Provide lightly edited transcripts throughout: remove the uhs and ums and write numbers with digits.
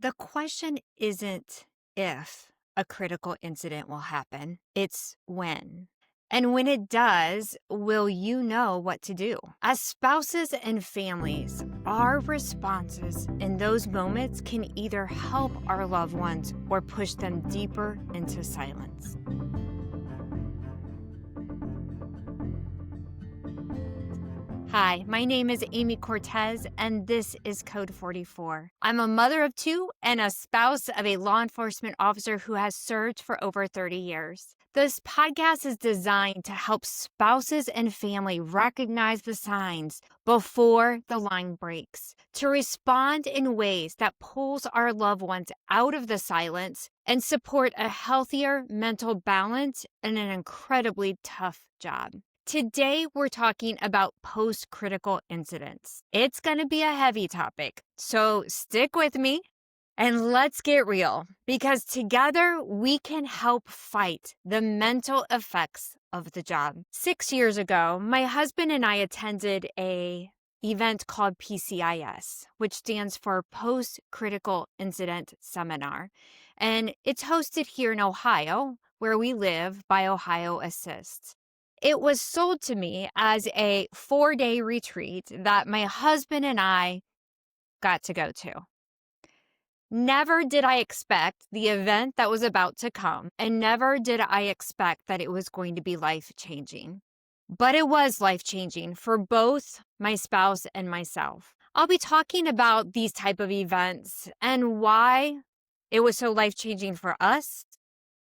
The question isn't if a critical incident will happen, it's when. And when it does, will you know what to do? As spouses and families, our responses in those moments can either help our loved ones or push them deeper into silence. Hi, my name is Amy Cortez, and this is Code 44. I'm a mother of two and a spouse of a law enforcement officer who has served for over 30 years. This podcast is designed to help spouses and family recognize the signs before the line breaks, to respond in ways that pulls our loved ones out of the silence and support a healthier mental balance in an incredibly tough job. Today, we're talking about post-critical incidents. It's going to be a heavy topic, so stick with me and let's get real, because together we can help fight the mental effects of the job. 6 years ago, my husband and I attended an event called PCIS, which stands for Post-Critical Incident Seminar, and it's hosted here in Ohio, where we live, by Ohio Assist. It was sold to me as a 4-day retreat that my husband and I got to go to. Never did I expect the event that was about to come, and never did I expect that it was going to be life-changing. But it was life-changing for both my spouse and myself. I'll be talking about these type of events and why it was so life-changing for us.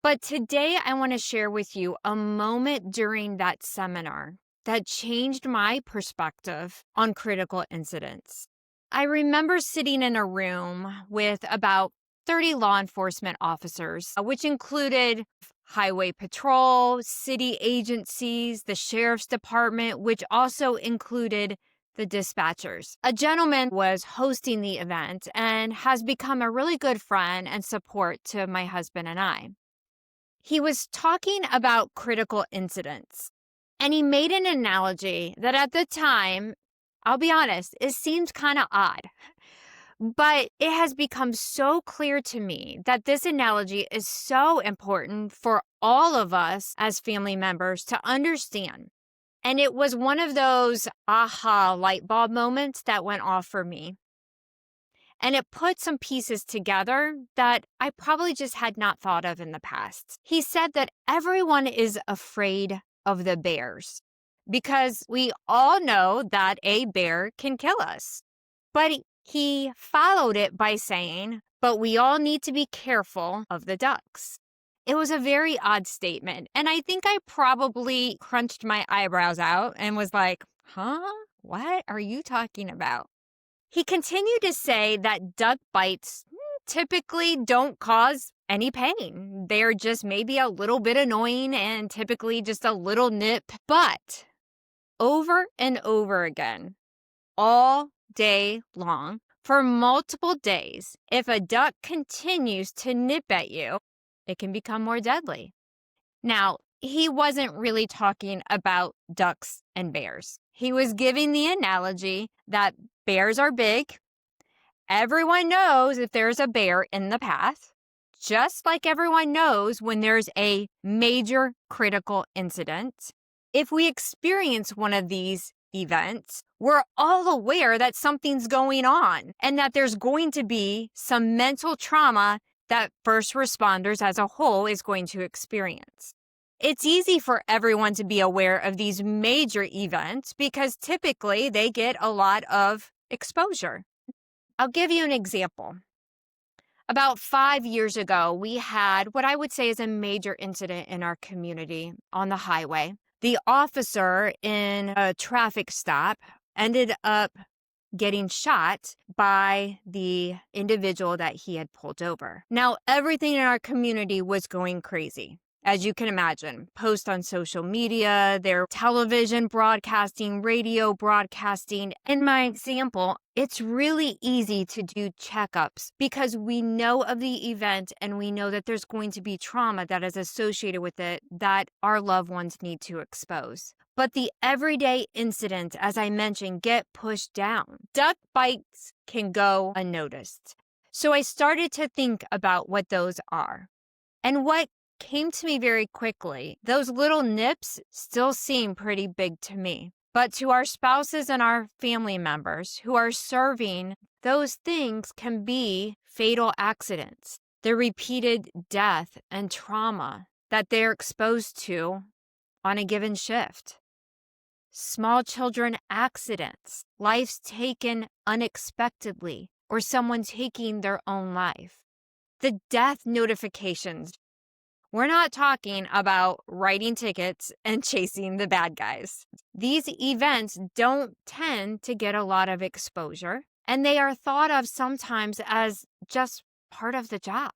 But today I want to share with you a moment during that seminar that changed my perspective on critical incidents. I remember sitting in a room with about 30 law enforcement officers, which included highway patrol, city agencies, the sheriff's department, which also included the dispatchers. A gentleman was hosting the event and has become a really good friend and support to my husband and I. He was talking about critical incidents, and he made an analogy that at the time, I'll be honest, it seemed kind of odd. But it has become so clear to me that this analogy is so important for all of us as family members to understand. And it was one of those aha light bulb moments that went off for me. And it put some pieces together that I probably just had not thought of in the past. He said that everyone is afraid of the bears because we all know that a bear can kill us. But he followed it by saying, but we all need to be careful of the ducks. It was a very odd statement. And I think I probably crunched my eyebrows out and was like, huh? What are you talking about? He continued to say that duck bites typically don't cause any pain. They're just maybe a little bit annoying and typically just a little nip. But over and over again, all day long, for multiple days, if a duck continues to nip at you, it can become more deadly. Now, he wasn't really talking about ducks and bears. He was giving the analogy that bears are big. Everyone knows if there's a bear in the path, just like everyone knows when there's a major critical incident. If we experience one of these events, we're all aware that something's going on and that there's going to be some mental trauma that first responders as a whole is going to experience. It's easy for everyone to be aware of these major events because typically they get a lot of exposure. I'll give you an example. About 5 years ago, we had what I would say is a major incident in our community on the highway. The officer in a traffic stop ended up getting shot by the individual that he had pulled over. Now, everything in our community was going crazy. As you can imagine, posts on social media, their television broadcasting, radio broadcasting. In my example, it's really easy to do checkups because we know of the event and we know that there's going to be trauma that is associated with it that our loved ones need to expose. But the everyday incidents, as I mentioned, get pushed down. Duck bites can go unnoticed. So I started to think about what those are. And what came to me very quickly, those little nips still seem pretty big to me. But to our spouses and our family members who are serving, those things can be fatal accidents. The repeated death and trauma that they're exposed to on a given shift. Small children accidents, lives taken unexpectedly, or someone taking their own life. The death notifications. We're not talking about writing tickets and chasing the bad guys. These events don't tend to get a lot of exposure, and they are thought of sometimes as just part of the job.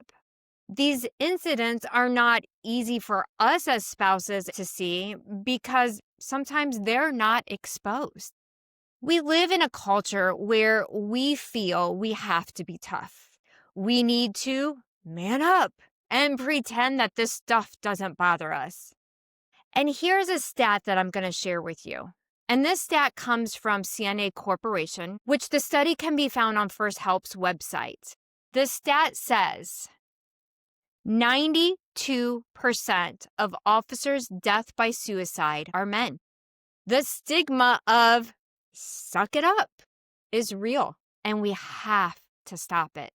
These incidents are not easy for us as spouses to see because sometimes they're not exposed. We live in a culture where we feel we have to be tough. We need to man up and pretend that this stuff doesn't bother us. And here's a stat that I'm going to share with you. And this stat comes from CNA Corporation, which the study can be found on First Help's website. The stat says 92% of officers' death by suicide are men. The stigma of suck it up is real, and we have to stop it.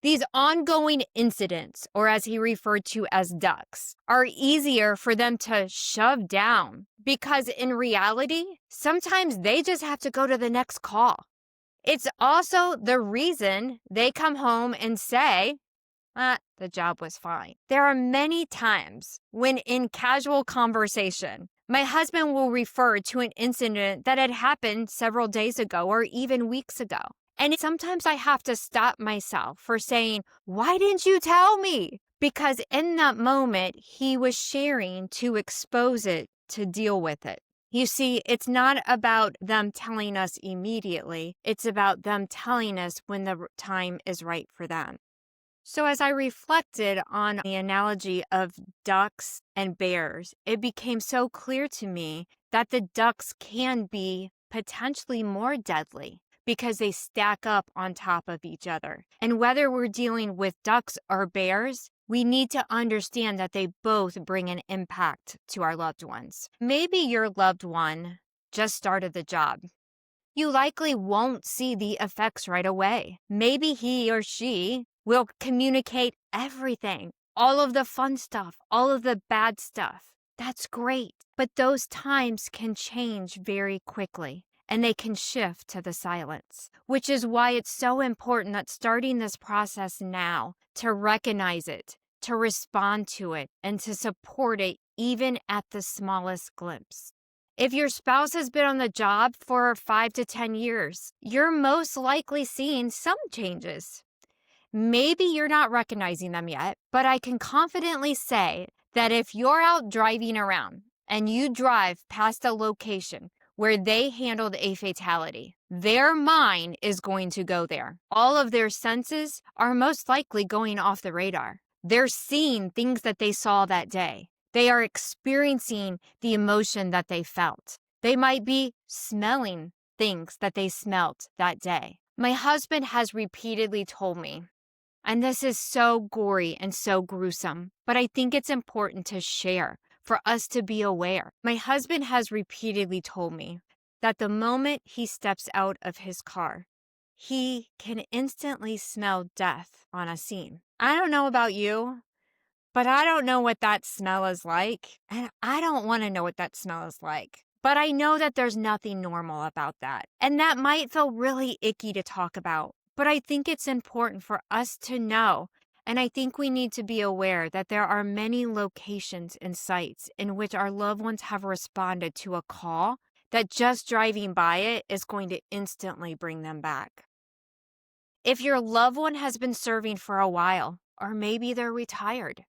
These ongoing incidents, or as he referred to as ducks, are easier for them to shove down because in reality, sometimes they just have to go to the next call. It's also the reason they come home and say, the job was fine. There are many times when in casual conversation, my husband will refer to an incident that had happened several days ago or even weeks ago. And sometimes I have to stop myself for saying, why didn't you tell me? Because in that moment, he was sharing to expose it, to deal with it. You see, it's not about them telling us immediately. It's about them telling us when the time is right for them. So as I reflected on the analogy of ducks and bears, it became so clear to me that the ducks can be potentially more deadly because they stack up on top of each other. And whether we're dealing with ducks or bears, we need to understand that they both bring an impact to our loved ones. Maybe your loved one just started the job. You likely won't see the effects right away. Maybe he or she will communicate everything, all of the fun stuff, all of the bad stuff. That's great. But those times can change very quickly and they can shift to the silence, which is why it's so important that starting this process now to recognize it, to respond to it, and to support it even at the smallest glimpse. If your spouse has been on the job for 5 to 10 years, you're most likely seeing some changes. Maybe you're not recognizing them yet, but I can confidently say that if you're out driving around and you drive past a location where they handled a fatality, their mind is going to go there. All of their senses are most likely going off the radar. They're seeing things that they saw that day. They are experiencing the emotion that they felt. They might be smelling things that they smelt that day. My husband has repeatedly told me, and this is so gory and so gruesome, but I think it's important to share for us to be aware. My husband has repeatedly told me that the moment he steps out of his car, he can instantly smell death on a scene. I don't know about you, but I don't know what that smell is like, and I don't want to know what that smell is like. But I know that there's nothing normal about that, and that might feel really icky to talk about. But I think it's important for us to know, and I think we need to be aware that there are many locations and sites in which our loved ones have responded to a call that just driving by it is going to instantly bring them back. If your loved one has been serving for a while, or maybe they're retired,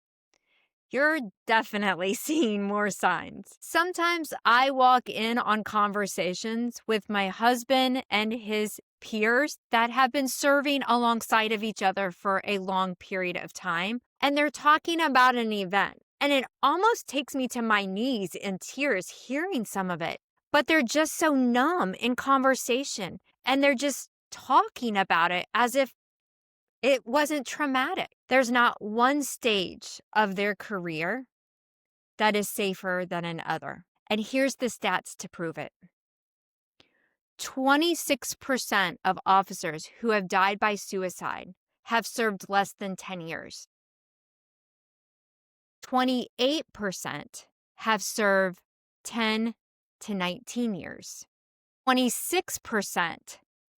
you're definitely seeing more signs. Sometimes I walk in on conversations with my husband and his peers that have been serving alongside of each other for a long period of time, and they're talking about an event. And it almost takes me to my knees in tears hearing some of it. But they're just so numb in conversation, and they're just talking about it as if It wasn't traumatic. There's not one stage of their career that is safer than another. And here's the stats to prove it. 26% of officers who have died by suicide have served less than 10 years. 28% have served 10 to 19 years. 26%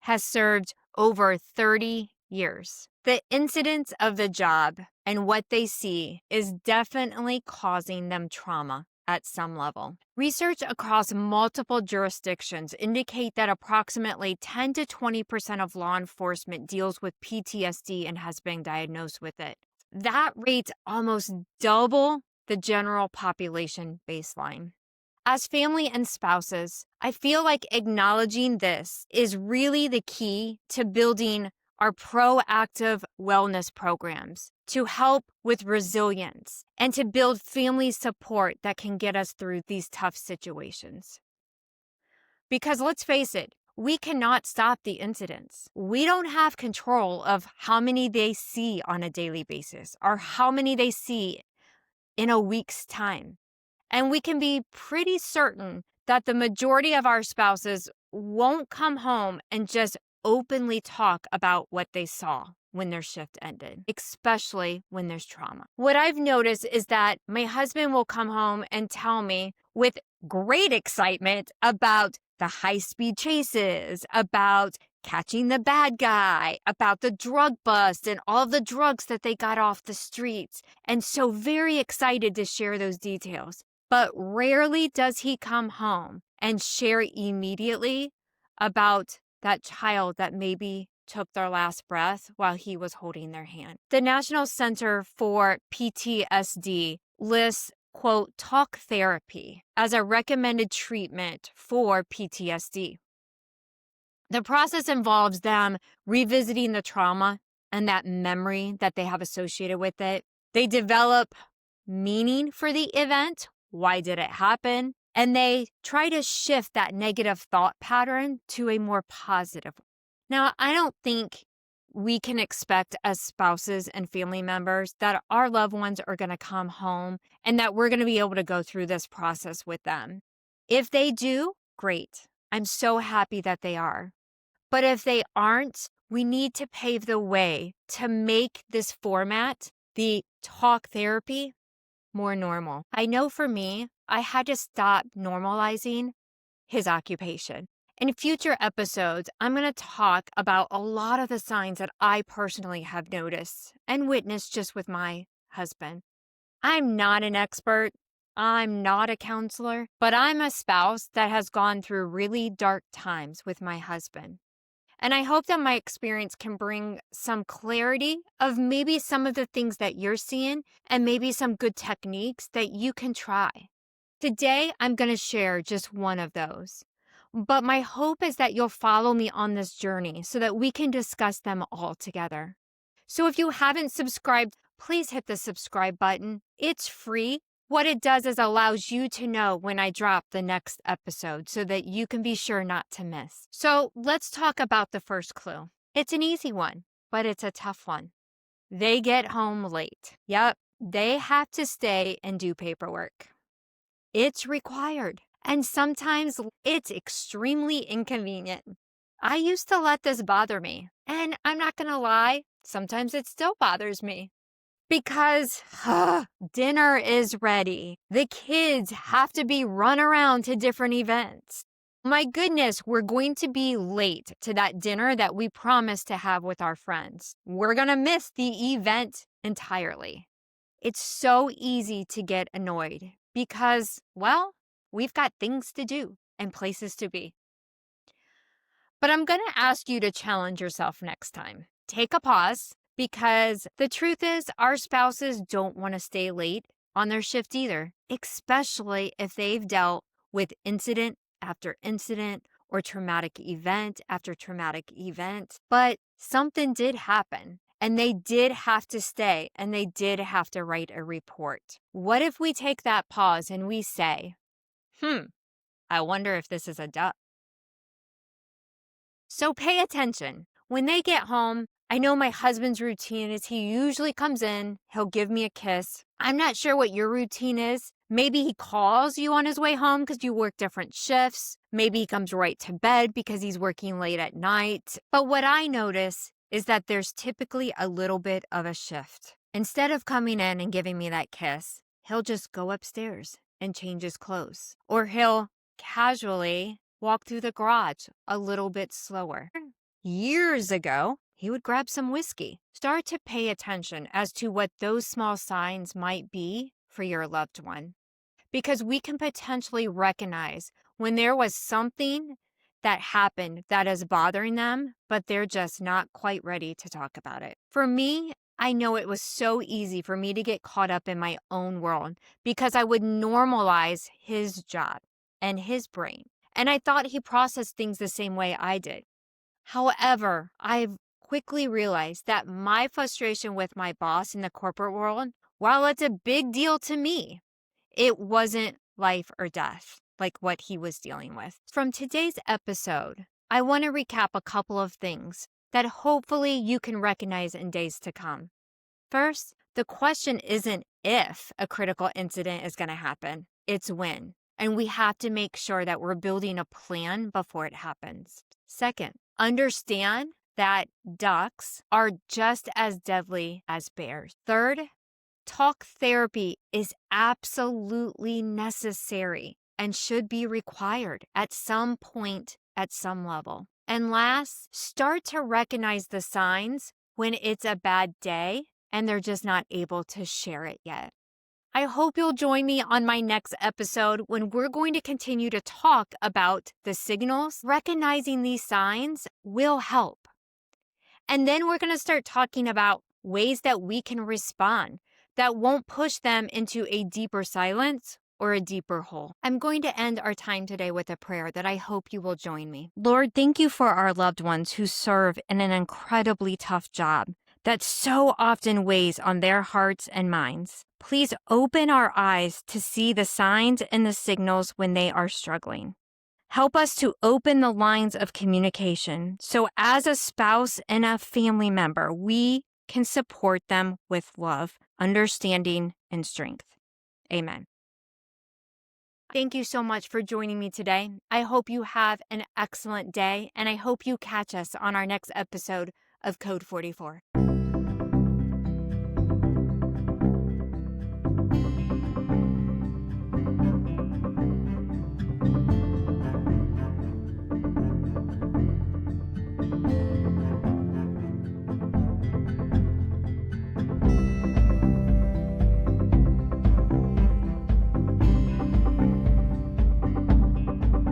has served over 30 years. The incidence of the job and what they see is definitely causing them trauma at some level. Research across multiple jurisdictions indicate that approximately 10 to 20% of law enforcement deals with PTSD and has been diagnosed with it. That rate's almost double the general population baseline. As family and spouses, I feel like acknowledging this is really the key to building our proactive wellness programs to help with resilience and to build family support that can get us through these tough situations. Because let's face it, we cannot stop the incidents. We don't have control of how many they see on a daily basis or how many they see in a week's time. And we can be pretty certain that the majority of our spouses won't come home and just openly talk about what they saw when their shift ended, especially when there's trauma. What I've noticed is that my husband will come home and tell me with great excitement about the high-speed chases, about catching the bad guy, about the drug bust and all the drugs that they got off the streets. And so very excited to share those details. But rarely does he come home and share immediately about that child that maybe took their last breath while he was holding their hand. The National Center for PTSD lists, quote, talk therapy as a recommended treatment for PTSD. The process involves them revisiting the trauma and that memory that they have associated with it. They develop meaning for the event. Why did it happen? And they try to shift that negative thought pattern to a more positive one. Now, I don't think we can expect as spouses and family members that our loved ones are going to come home and that we're going to be able to go through this process with them. If they do, great. I'm so happy that they are. But if they aren't, we need to pave the way to make this format, the talk therapy, more normal. I know for me, I had to stop normalizing his occupation. In future episodes, I'm going to talk about a lot of the signs that I personally have noticed and witnessed just with my husband. I'm not an expert. I'm not a counselor, but I'm a spouse that has gone through really dark times with my husband. And I hope that my experience can bring some clarity of maybe some of the things that you're seeing and maybe some good techniques that you can try. Today, I'm going to share just one of those. But my hope is that you'll follow me on this journey so that we can discuss them all together. So if you haven't subscribed, please hit the subscribe button. It's free. What it does is allows you to know when I drop the next episode so that you can be sure not to miss. So let's talk about the first clue. It's an easy one, but it's a tough one. They get home late. Yep, they have to stay and do paperwork. It's required, and sometimes it's extremely inconvenient. I used to let this bother me, and I'm not going to lie, sometimes it still bothers me. Because dinner is ready. The kids have to be run around to different events. My goodness, we're going to be late to that dinner that we promised to have with our friends. We're going to miss the event entirely. It's so easy to get annoyed because, well, we've got things to do and places to be. But I'm going to ask you to challenge yourself next time. Take a pause. Because the truth is, our spouses don't want to stay late on their shift either, especially if they've dealt with incident after incident or traumatic event after traumatic event. But something did happen, and they did have to stay, and they did have to write a report. What if we take that pause and we say, I wonder if this is a duck. So pay attention. When they get home, I know my husband's routine is he usually comes in, he'll give me a kiss. I'm not sure what your routine is. Maybe he calls you on his way home because you work different shifts. Maybe he comes right to bed because he's working late at night. But what I notice is that there's typically a little bit of a shift. Instead of coming in and giving me that kiss, he'll just go upstairs and change his clothes. Or he'll casually walk through the garage a little bit slower. Years ago, he would grab some whiskey. Start to pay attention as to what those small signs might be for your loved one, because we can potentially recognize when there was something that happened that is bothering them, but they're just not quite ready to talk about it. For me, I know it was so easy for me to get caught up in my own world because I would normalize his job and his brain. And I thought he processed things the same way I did. However, I've quickly realized that my frustration with my boss in the corporate world, while it's a big deal to me, it wasn't life or death like what he was dealing with. From today's episode, I want to recap a couple of things that hopefully you can recognize in days to come. First, the question isn't if a critical incident is going to happen, it's when. And we have to make sure that we're building a plan before it happens. Second, understand that ducks are just as deadly as bears. Third, talk therapy is absolutely necessary and should be required at some point at some level. And last, start to recognize the signs when it's a bad day and they're just not able to share it yet. I hope you'll join me on my next episode when we're going to continue to talk about the signals. Recognizing these signs will help. And then we're going to start talking about ways that we can respond that won't push them into a deeper silence or a deeper hole. I'm going to end our time today with a prayer that I hope you will join me. Lord, thank you for our loved ones who serve in an incredibly tough job that so often weighs on their hearts and minds. Please open our eyes to see the signs and the signals when they are struggling. Help us to open the lines of communication so as a spouse and a family member, we can support them with love, understanding, and strength. Amen. Thank you so much for joining me today. I hope you have an excellent day, and I hope you catch us on our next episode of Code 44.